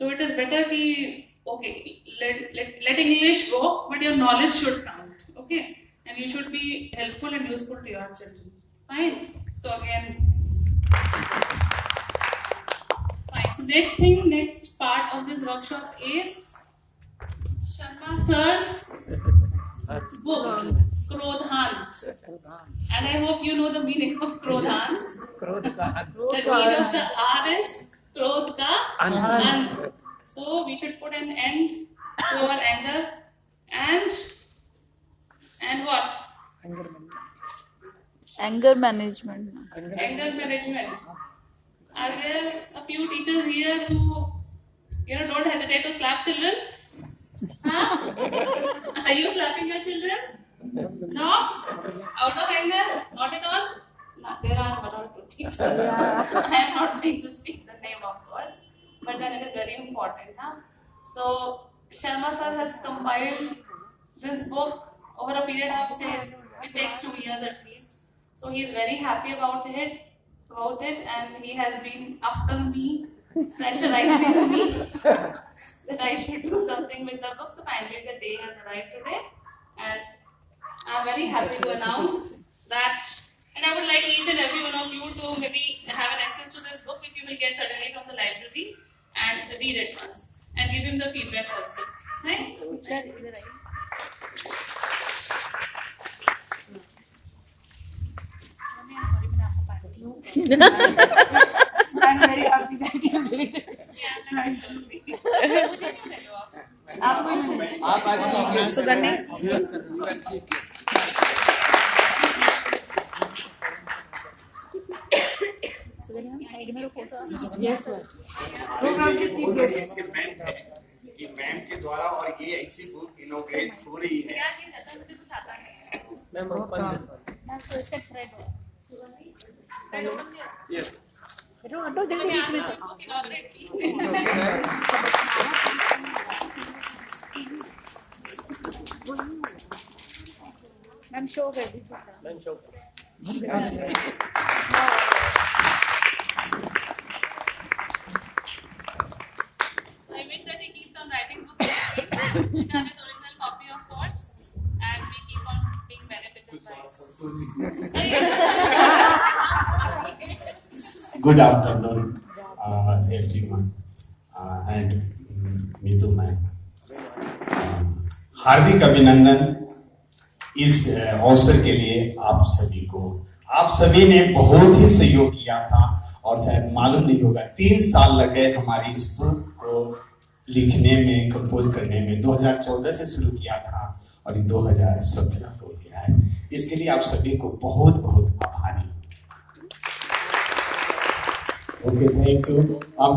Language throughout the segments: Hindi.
So it is better कि okay, let English go, but your knowledge should count. Okay, and you should be helpful and useful to your children. Fine. So again, fine. So next part of this workshop is Sharma sir's book, Krodhant. And I hope you know the meaning of Krodhant. The need of the R is Krodh ka Ant. So we should put an end to our anger and what? Anger management. Anger management. Are there a few teachers here who don't hesitate to slap children? Huh? Are you slapping your children? No? Out of anger? Not at all? No, there are one or two teachers. I am not going to speak the name, of course, but then it is very important. Huh? So, Sharma sir has compiled this book over a period of, say, it takes 2 years at least. So, he is very happy about it, and he has been after me, pressurizing me that I should do something with the book. So, finally, the day has arrived today, and I am very happy to announce that. And I would like each and every one of you to maybe have an access to this book, which you will get suddenly from the library, and read it once and give him the feedback also. Right? I'm very happy that you did it. कि मैम के द्वारा और ये ऐसी बुक इनोग्रेट हो रही है। क्या चीज ऐसा मुझे कुछ आता नहीं है। मैम यस मैम शो कर दी ma'am show I wish that he keeps on writing books like this. You can have his original copy, of course, and we keep on being benefited by it. Good afternoon, everyone, and Neetu ma'am. हार्दिक अभिनंदन इस अवसर के लिए आप सभी को। आप सभी ने बहुत ही सहयोग किया था और शायद मालूम नहीं होगा 3 साल लगे हमारी इस बुक को लिखने में, कंपोज करने में। 2014 से शुरू किया था और 2017 हो गया है। इसके लिए आप सभी को बहुत बहुत आभारी। Okay, thank you.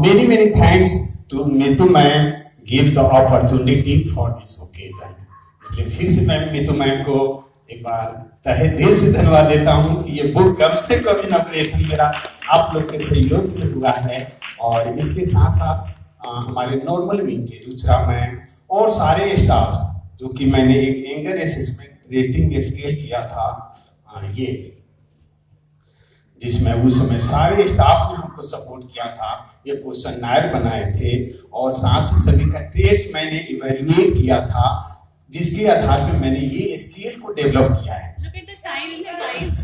Many thanks to Neetu ma'am give the opportunity for this occasion. इसलिए फिर से मैं नीतू मैम को एक बार तहे दिल से धन्यवाद देता हूँ कि ये बुक कम से कम इनॉग्रेशन मेरा आप लोग के सहयोग से हुआ है। और इसके साथ साथ हमारे नॉर्मल विंग के रुचरा मैम और सारे स्टाफ, जो कि मैंने एक एंगर असेसमेंट रेटिंग स्केल किया था, ये जिसमें उस समय सारे स्टाफ ने हमको सपोर्ट किया था। ये क्वेश्चन बनाए थे और साथ ही सभी का टेस्ट मैंने इवैल्यूएट किया था, जिसके आधार पर मैंने ये स्केल को डेवलप किया है। Look at the shine in his eyes.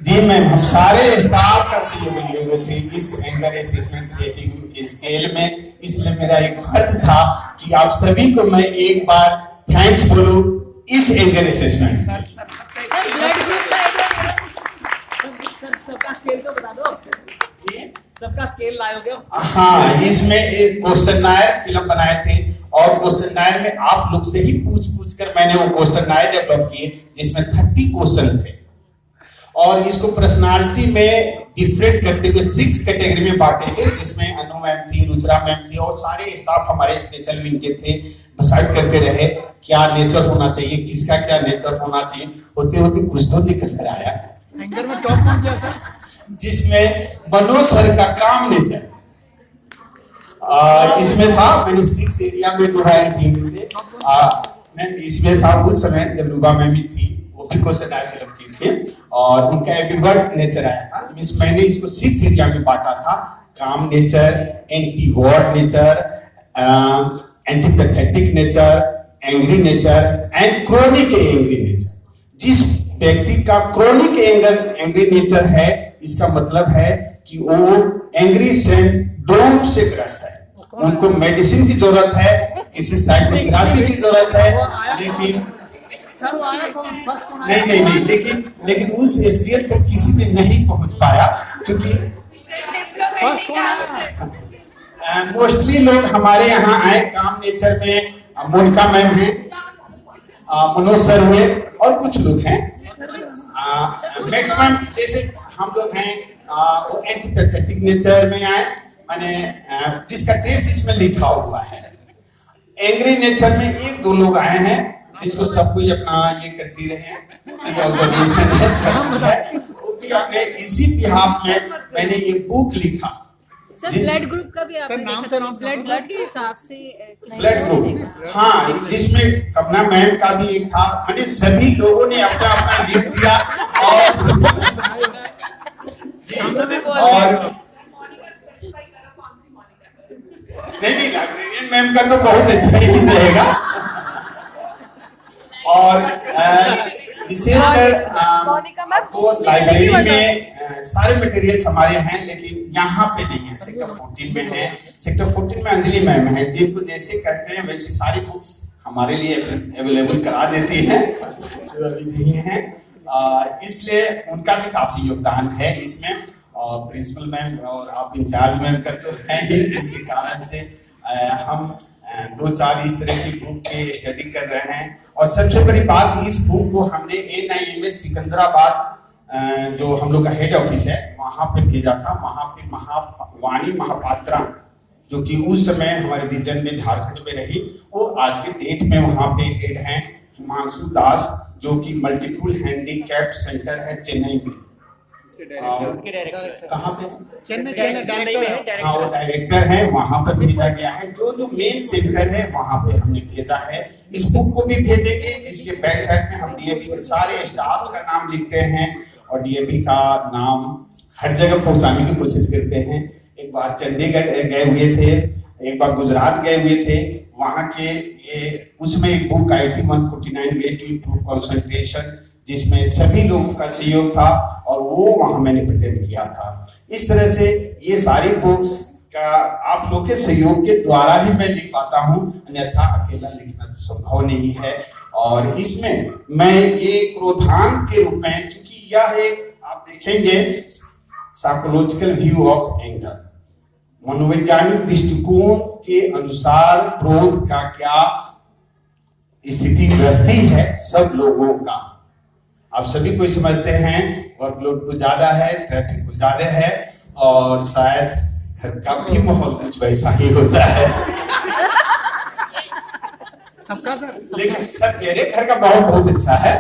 जी मैम, हम सारे स्टाफ का सहयोग लिए हुए थे इस एंगर असेसमेंट रेटिंग स्केल में। इसलिए मेरा एक फर्ज था कि आप सभी को मैं एक बार थैंक्स बोलूं इस एंगर असेसमेंट। सबका स्केल लाए हो गए? हाँ, इसमें एक क्वेश्चनायर फिल्म बनाए थे और क्वेश्चनायर में आप लोग से ही पूछ कर मैंने वो क्वेश्चनायर डेवलप किए, जिसमें 30 क्वेश्चन थे और इसको पर्सनालिटी में डिफरेंट करते हुए 6 कैटेगरी में बांटे थे, जिसमें अनु मैम थी, रुचरा मैम थी और सारे स्टाफ हमारे स्पेशल विंग के थे। डिसाइड करते रहे क्या नेचर होना चाहिए, किसका क्या नेचर होना चाहिए। होते होते कुछ तो निकल कर आया एंगर में टॉप कौन गया सर? जिसमें मनोज सर का काम नेचर इसमें था। मैंने 6 एरिया में डिवाइड किए थे। इसमें था उस समय जब रूबा मैम थी, वो भी क्वेश्चन फिल्म की थी और उनका एविवर्ट नेचर आया था। मीन्स मैंने इसको 6 एरिया में बांटा था। Calm nature, anti war nature, antipathetic nature, angry nature and chronic angry nature. जिस व्यक्ति का क्रोनिक एंग्री नेचर है, इसका मतलब है कि वो एंग्री सिंड्रोम से ग्रस्त है, उनको मेडिसिन की जरूरत है, किसी साइकोथेरेपी की जरूरत है, लेकिन नहीं, लेकिन उस स्केल पर किसी में नहीं पहुंच पाया, क्योंकि मोस्टली लोग हमारे यहाँ आए काम नेचर में। मोनिका मैम है, मनोज सर हुए और कुछ लोग हैं। मैक्सिमम जैसे हम लोग हैं वो एंटीपैथेटिक नेचर में आए, माने जिसका ट्रेस इसमें लिखा हुआ है। एंग्री नेचर में 1-2 लोग आए हैं, जिसको सब कोई अपना ये करती रहे हैं, ऑब्जर्वेशन है, वो भी अपने इसी बिहाफ में मैंने ये बुक लिखा। सर ब्लड ग्रुप का भी आपने ब्लड के हिसाब से ब्लड ग्रुप, हाँ, जिसमें कमला मैम का भी एक था। मैंने सभी लोगों ने अपना अपना लिख दिया और नहीं, लाइब्रेरियन मैम का तो बहुत अच्छा ही रहेगा। और विशेषकर आपको लाइब्रेरी में सारे मटेरियल्स हमारे हैं, लेकिन यहाँ पे नहीं है, सेक्टर 14 में है। सेक्टर 14 में अंजलि मैम है, जिनको जैसे कहते हैं वैसे सारी बुक्स हमारे लिए अवेलेबल करा देती हैं, जो अभी नहीं है, इसलिए उनका भी काफी योगदान है इसमें। और प्रिंसिपल मैम और आप इंचार्ज मैम का तो है ही, जिसके कारण से हम 2-4 इस तरह की बुक की स्टडी कर रहे हैं। और सबसे बड़ी बात, इस बुक को हमने NIMS सिकंदराबाद जो हम लोग का हेड ऑफिस है वहां पे भेजा था। वहां पे वाणी महापात्रा, जो कि उस समय हमारे रीजन में झारखंड में रही, वो आज के डेट में वहां पे हेड हैं। हिमांशु दास, जो कि मल्टीपल हैंडीकैप सेंटर है चेन्नई में, कहाँ पे? चेन्नई, हाँ, वो डायरेक्टर है, वहां पर भेजा गया है। जो मेन सेंटर है वहां पे हमने भेजा है। इस बुक को भी भेजेंगे, जिसके बैक साइड में हम DAV के सारे स्टाफ का नाम लिखते हैं और DAV का नाम हर जगह पहुंचाने की कोशिश करते हैं। एक बार चंडीगढ़ गए हुए थे, एक बार गुजरात गए हुए थे, वहां के उसमें एक बुक आई थी 149 वे टू इम्प्रूव कंसंट्रेशन, जिसमें सभी लोगों का सहयोग था और वो वहां मैंने प्रेजेंट किया था। इस तरह से ये सारी बुक्स का आप लोग के सहयोग के द्वारा ही मैं लिख पाता हूँ, अन्यथा अकेला लिखना तो संभव नहीं है। और इसमें मैं ये क्रोधांत के रूप में, क्योंकि यह एक आप देखेंगे साइकोलॉजिकल व्यू ऑफ एंगर, मनोवैज्ञानिक दृष्टिकोण के अनुसार क्रोध का क्या स्थिति रहती है सब लोगों का। आप सभी कोई समझते हैं वर्कलोड कुछ ज्यादा है, ट्रैफिक कुछ ज्यादा है, और शायद घर का भी माहौल कुछ वैसा ही होता है। सबका सर, लेकिन सर मेरे घर का माहौल बहुत अच्छा है।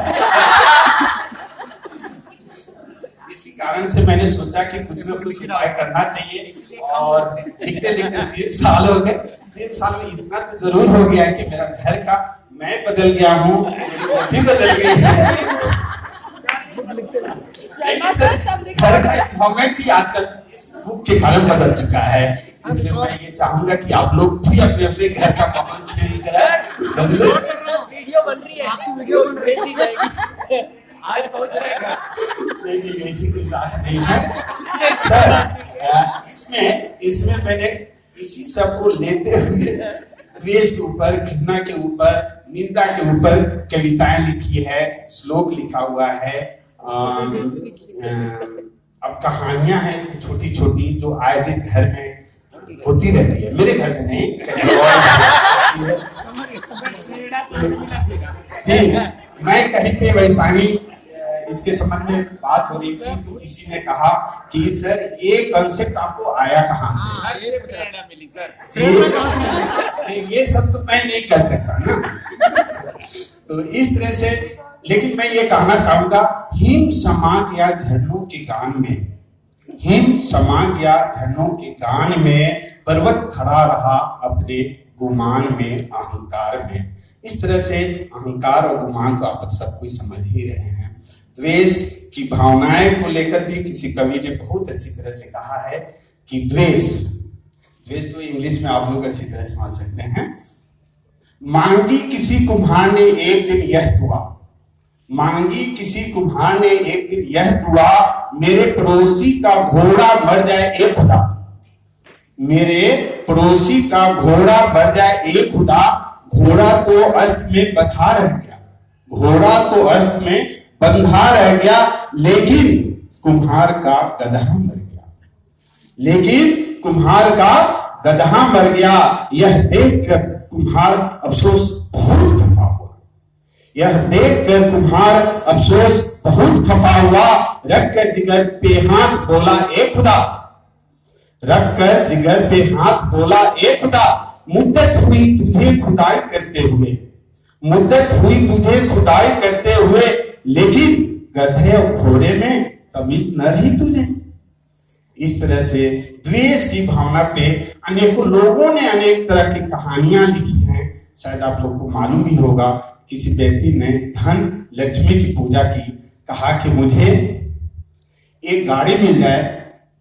इसी कारण से मैंने सोचा कि कुछ न कुछ उपाय करना चाहिए। और लिखते लिखते 3 साल हो गए। 3 साल में इतना तो जरूर हो गया कि मेरा घर का मैं बदल गया हूँ, भी बदल गई है। घर का फॉर्मेट भी आजकल इस बुक के कारण बदल चुका है। इसलिए मैं ये चाहूंगा कि आप लोग भी अपने अपने घर का माहौल चेंज करें, बदले। वीडियो बन रही है, आपकी वीडियो भेज दी जाएगी, आज पहुंच रहेगा। नहीं, ऐसी कोई बात नहीं है सर। इसमें मैंने इसी सब को लेते हुए द्वेष के ऊपर, घृणा के ऊपर, निंदा के ऊपर कविताएं लिखी है, श्लोक लिखा हुआ है। अब कहानियां हैं छोटी छोटी जो आए दिन घर में होती रहती है। मेरे घर में नहीं, कहीं और जी, मैं कहीं पे वैसा ही इसके संबंध में बात हो रही थी, तो किसी ने कहा कि सर ये कॉन्सेप्ट आपको आया कहाँ से? ये सब तो मैं नहीं कर सकता ना। तो इस तरह से, लेकिन मैं ये कहना चाहूंगा, हिम समा गया झरनों के गान में, हिम समा गया झरनों के गान में, पर्वत खड़ा रहा अपने गुमान में, अहंकार में। इस तरह से अहंकार और गुमान को आप सब कोई समझ ही रहे हैं। द्वेष की भावनाएं को लेकर भी किसी कवि ने बहुत अच्छी तरह से कहा है कि द्वेष, द्वेष तो इंग्लिश में आप लोग अच्छी तरह समझ सकते हैं। मांगी किसी कुम्हार ने एक दिन यह दुआ, मांगी किसी कुम्हार ने एक दिन यह दुआ, मेरे पड़ोसी का घोड़ा मर जाए एक खुदा, मेरे पड़ोसी का घोड़ा मर जाए एक खुदा, घोड़ा तो अस्त में बंधा रह गया, घोड़ा तो अस्त में बंधा रह गया, लेकिन कुम्हार का गदहा मर गया, लेकिन कुम्हार का गदहा मर गया। यह देखकर कुम्हार अफसोस बहुत खफा हुआ, यह देखकर कुम्हार अफसोस बहुत खफा हुआ, रख कर जिगर पे हाथ बोला ए खुदा, रख कर जिगर पे हाथ बोला ए खुदा, मुद्दत हुई तुझे खुदाई करते हुए, मुद्दत हुई तुझे खुदाई करते हुए, लेकिन गधे और घोड़े में तमीज न रही तुझे। इस तरह से द्वेष की भावना पे अनेकों लोगों ने अनेक तरह की कहानियां लिखी हैं। शायद आप लोग को मालूम भी होगा, किसी व्यक्ति ने धन लक्ष्मी की पूजा की, कहा कि मुझे एक गाड़ी मिल जाए,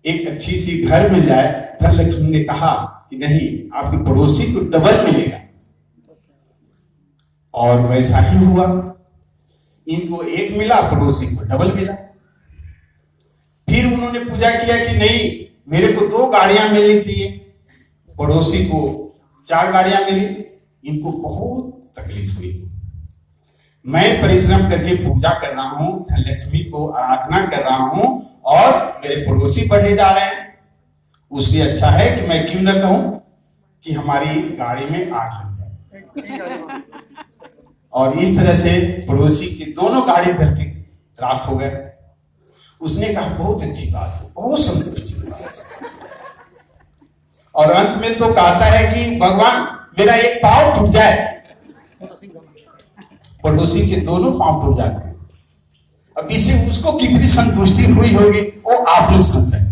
एक अच्छी सी घर मिल जाए। धन लक्ष्मी ने कहा कि नहीं, आपके पड़ोसी को डबल मिलेगा, और वैसा ही हुआ। इनको एक मिला, पड़ोसी को डबल मिला। फिर उन्होंने पूजा किया कि नहीं, मेरे को 2 गाड़ियां मिलनी चाहिए, पड़ोसी को 4 गाड़ियां मिली। इनको बहुत तकलीफ हुई। मैं परिश्रम करके पूजा कर रहा हूं, धन लक्ष्मी को आराधना कर रहा हूं, और मेरे पड़ोसी बढ़े जा रहे हैं। उससे अच्छा है कि मैं क्यों न कहूं कि हमारी गाड़ी में आग लग जाए। और इस तरह से पड़ोसी की दोनों गाड़ी जल के राख हो गए। उसने कहा बहुत अच्छी बात है, बहुत संतुष्टि की बात है। और अंत में तो कहता है कि भगवान मेरा एक पांव टूट जाए, पड़ोसी के दोनों पांव टूट जाते हैं। अब इससे उसको कितनी संतुष्टि हुई होगी वो आप लोग समझ सकते हैं।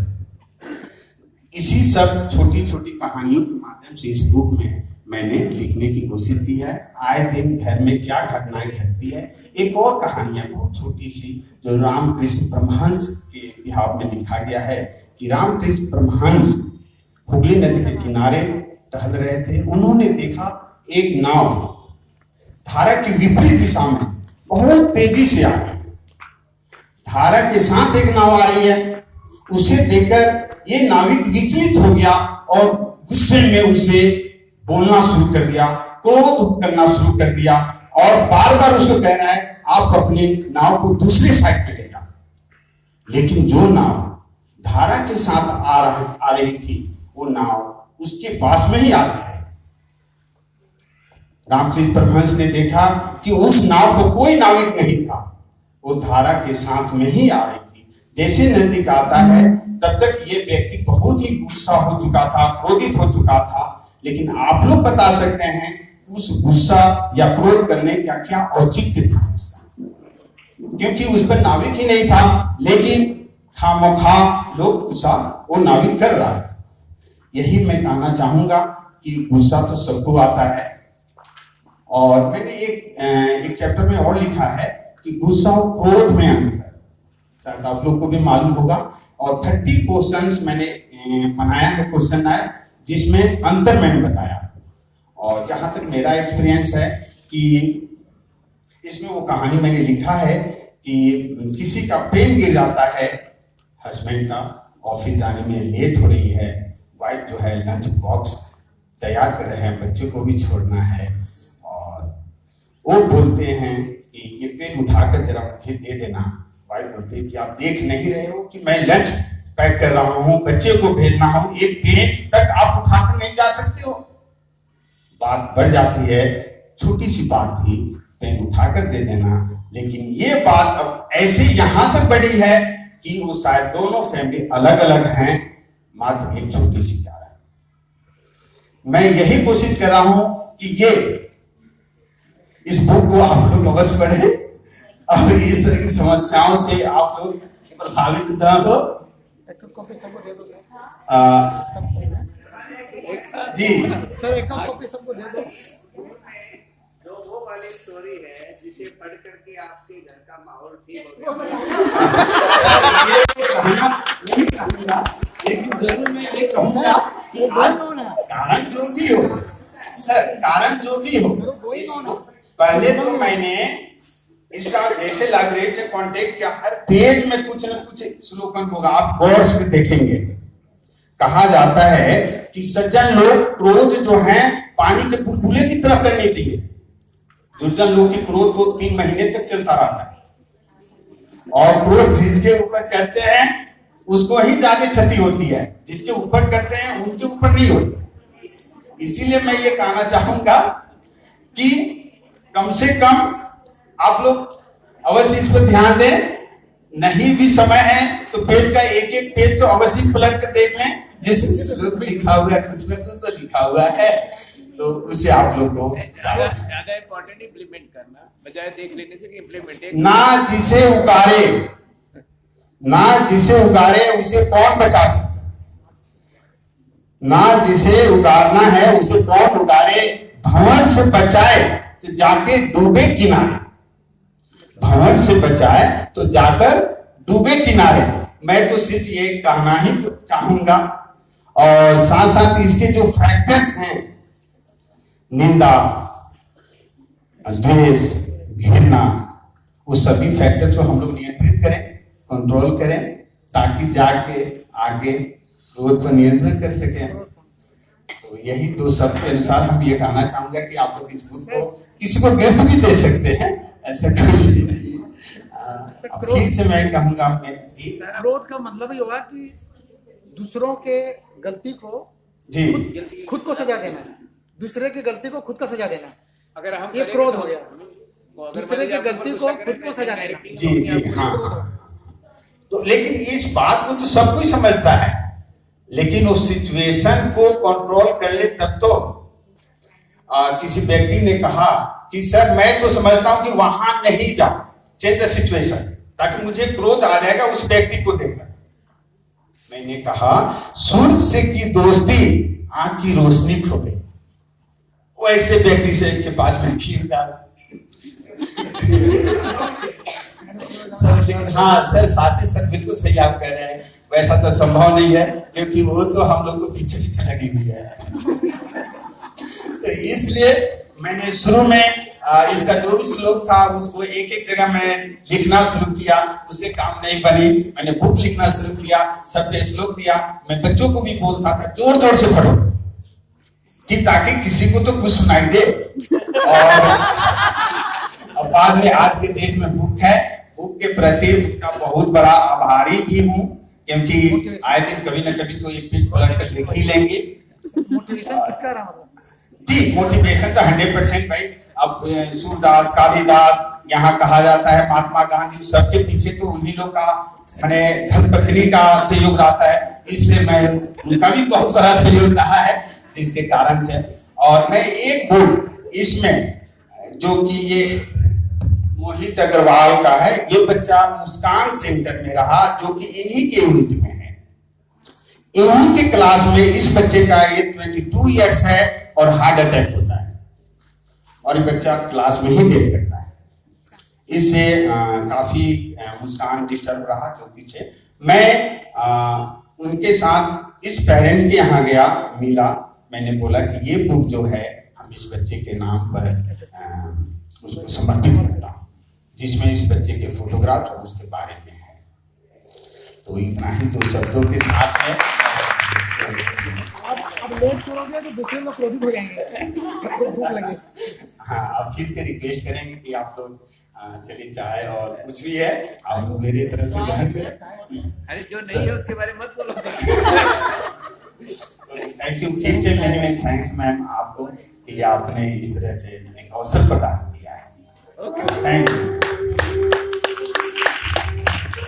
इसी सब छोटी छोटी कहानियों के माध्यम से इस बुक में मैंने लिखने की कोशिश की है। आए दिन घर में क्या घटनाएं घटती है। एक और कहानी है बहुत छोटी सी, जो रामकृष्ण परमहंस के बिहाव में लिखा गया है कि रामकृष्ण परमहंस हुगली नदी के किनारे टहल रहे थे। उन्होंने देखा एक नाव धारा की विपरीत दिशा में बहुत तेजी से आ रही है। धारा के साथ एक नाव आ रही है। उसे देखकर ये नाविक विचलित हो गया और गुस्से में उसे बोलना शुरू कर दिया, क्रोध करना शुरू कर दिया, और बार बार उसको कह रहा है आप अपने नाव को दूसरे साइड पे ले जाओ। लेकिन जो नाव धारा के साथ आ रही थी, वो नाव उसके पास में ही आती है। रामकृष्ण परमहंस ने देखा कि उस नाव को कोई नाविक नहीं था, वो धारा के साथ में ही आ रही थी। जैसे नजदीक आता है तब तक ये व्यक्ति बहुत ही गुस्सा हो चुका था, क्रोधित हो चुका था। लेकिन आप लोग बता सकते हैं उस गुस्सा या क्रोध करने का क्या औचित्य था उसका, क्योंकि उस पर नाविक ही नहीं था। लेकिन खामखा लोग गुस्सा वो नाविक कर रहा है। यही मैं कहना चाहूंगा कि गुस्सा तो सबको आता है। और मैंने एक चैप्टर में और लिखा है कि गुस्सा और क्रोध में अंतर, शायद आप लोग को भी मालूम होगा। और 30 क्वेश्चंस मैंने बनाया है, क्वेश्चन आए जिसमें अंतर मैंने बताया। और जहां तक मेरा एक्सपीरियंस है कि इसमें वो कहानी मैंने लिखा है कि किसी का पेन गिर जाता है, हस्बैंड का ऑफिस जाने में लेट हो रही है, वाइफ जो है लंच बॉक्स तैयार कर रहे हैं, बच्चे को भी छोड़ना है, और वो बोलते हैं कि ये पेन उठाकर जरा मुझे दे देना। वाइफ बोलती है कि आप देख नहीं रहे हो कि मैं लंच पैक कर रहा हूं, बच्चे को भेजना हूं, एक पेन तक आप उठाकर नहीं जा सकते हो। बात बढ़ जाती है, छोटी सी बात थी, पेन उठाकर दे देना। लेकिन ये बात अब ऐसे यहां तक बढ़ी है कि वो शायद दोनों फैमिली अलग अलग हैं, मात्र एक छोटी सी प्यार है। मैं यही कोशिश कर रहा हूं कि ये इस बुक को आप लोग अवश्य पढ़ें और इस तरह की समस्याओं से आप लोग प्रभावित न हो। जी सर एक कॉपी सबको दे दो। जो वो वाली स्टोरी है जिसे पढ़ करके आपके घर का माहौल ठीक हो गया। ये कहना नहीं चाहूंगा, लेकिन जरूर मैं ये कहूंगा कि आज कारण जो भी हो सर, कारण जो भी हो, इसको पहले तो मैंने इसका जैसे लाइब्रेरी से कांटेक्ट किया, हर पेज में कुछ न कुछ स्लोगन होगा, आप गौर से देखेंगे। कहा जाता है कि सज्जन लोग क्रोध जो है पानी के बुलबुले की तरह करनी चाहिए, दुर्जन लोग की क्रोध तो 3 महीने तक चलता रहता है, और क्रोध जिसके ऊपर करते हैं उसको ही ज्यादा क्षति होती है, जिसके ऊपर करते हैं उनके ऊपर नहीं होती। इसीलिए मैं ये कहना चाहूंगा कि कम से कम आप लोग अवश्य इस पर ध्यान दें, नहीं भी समय है तो पेज का एक एक पेज तो अवश्य पलट कर देख लें, जिसमें लिखा हुआ है कुछ न कुछ तो लिखा हुआ है, तो उसे आप लोग को ज्यादा इम्पोर्टेंट इम्प्लीमेंट करना बजाय देख लेने से कि इम्प्लीमेंट ना जिसे उगारे उसे कौन बचा सकता, ना जिसे उगारना है उसे कौन उगारे, भंवर से बचाए तो जाके डूबे किनारे, भंवर से बचाए तो जाकर डूबे किनारे। मैं तो सिर्फ ये कहना ही चाहूंगा, और साथ साथ इसके जो फैक्टर्स हैं, निंदा, द्वेष, घृणा, वो सभी फैक्टर को हम लोग नियंत्रित करें, कंट्रोल करें, ताकि जाके आगे क्रोध पर नियंत्रण कर सकें। तो यही 2 शब्द के अनुसार हम ये कहना चाहूंगा कि आप लोग इस बुक को किसी को गिफ्ट भी दे सकते हैं, ऐसा कुछ नहीं है। फिर से मैं कहूंगा जी, क्रोध का मतलब ही होगा कि दूसरों के गलती को जी खुद को सजा देना, दूसरे की गलती को खुद का सजा देना, अगर हम ये क्रोध हो गया। अगर दूसरे की गलती को खुद को सजा देना। जी हाँ। तो लेकिन इस बात को तो सब कोई समझता है, लेकिन उस सिचुएशन को कंट्रोल कर ले तब तो। किसी व्यक्ति ने कहा कि सर मैं तो समझता हूं कि वहां नहीं जाओ, चेंज द सिचुएशन, ताकि मुझे क्रोध आ जाएगा उस व्यक्ति को देखकर। मैंने कहा सूर्य से की दोस्ती आंख की रोशनी खो गई, वो ऐसे व्यक्ति से के पास में क्यों जा। सर लेकिन हाँ सर, शास्त्री सर बिल्कुल सही आप कह रहे हैं, वैसा तो संभव नहीं है, क्योंकि वो तो हम लोग को पीछे पीछे लगी हुई है। तो इसलिए मैंने शुरू में इसका जो भी श्लोक था उसको एक एक जगह में लिखना शुरू किया, उससे काम नहीं बनी, मैंने बुक लिखना शुरू किया, सबके श्लोक दिया। मैं बच्चों को भी बोलता था जोर जोर से पढ़ो, कि ताकि किसी को तो कुछ सुनाई दे। और बाद में आज के डेट में बुक है, बुक के प्रति उनका बहुत बड़ा आभारी भी हूँ, क्योंकि आए दिन कभी न कभी तो एक पेज पलट कर लिख ही लेंगे। मोटिवेशन किसका रहा मतलब? जी मोटिवेशन तो 100% भाई। अब सूरदास, कालिदास, यहाँ कहा जाता है महात्मा गांधी, सबके पीछे तो उन्हीं लोग का माने धर्मपत्नी का सहयोग रहता है, इसलिए मैं उनका भी बहुत बड़ा सहयोग रहा है इसके कारण से। और मैं एक बोल इसमें, जो कि ये मोहित अग्रवाल का है, ये बच्चा मुस्कान सेंटर में रहा, जो कि इन्हीं के यूनिट में है, इन्हीं के क्लास में। इस बच्चे का ये 22 इयर्स है और हार्ट अटैक होता है, और ये बच्चा क्लास में ही डेथ करता है। इससे काफी मुस्कान डिस्टर्ब रहा, जो पीछे मैं उनके साथ इस पेरेंट्स के यहाँ गया, मिला, मैंने बोला कि ये बुक जो है हम इस बच्चे के नाम पर उसको समर्पित करता हूँ, जिसमें इस बच्चे के फोटोग्राफ और उसके बारे में है। तो इतना ही 2 शब्दों के साथ है। अब लेट करोगे तो दूसरे लोग क्रोधित हो जाएंगे, सबको भूख लगे। हाँ, अब फिर से रिक्वेस्ट करेंगे कि आप लोग चलिए चाय और कुछ भी है आप लोग मेरी तरफ से ग्रहण करें। अरे जो नहीं है उसके बारे में मत बोलो। थैंक यू, फिर से मैंने थैंक्स मैम आपको कि आपने इस तरह से एक अवसर प्रदान किया है। Thank you.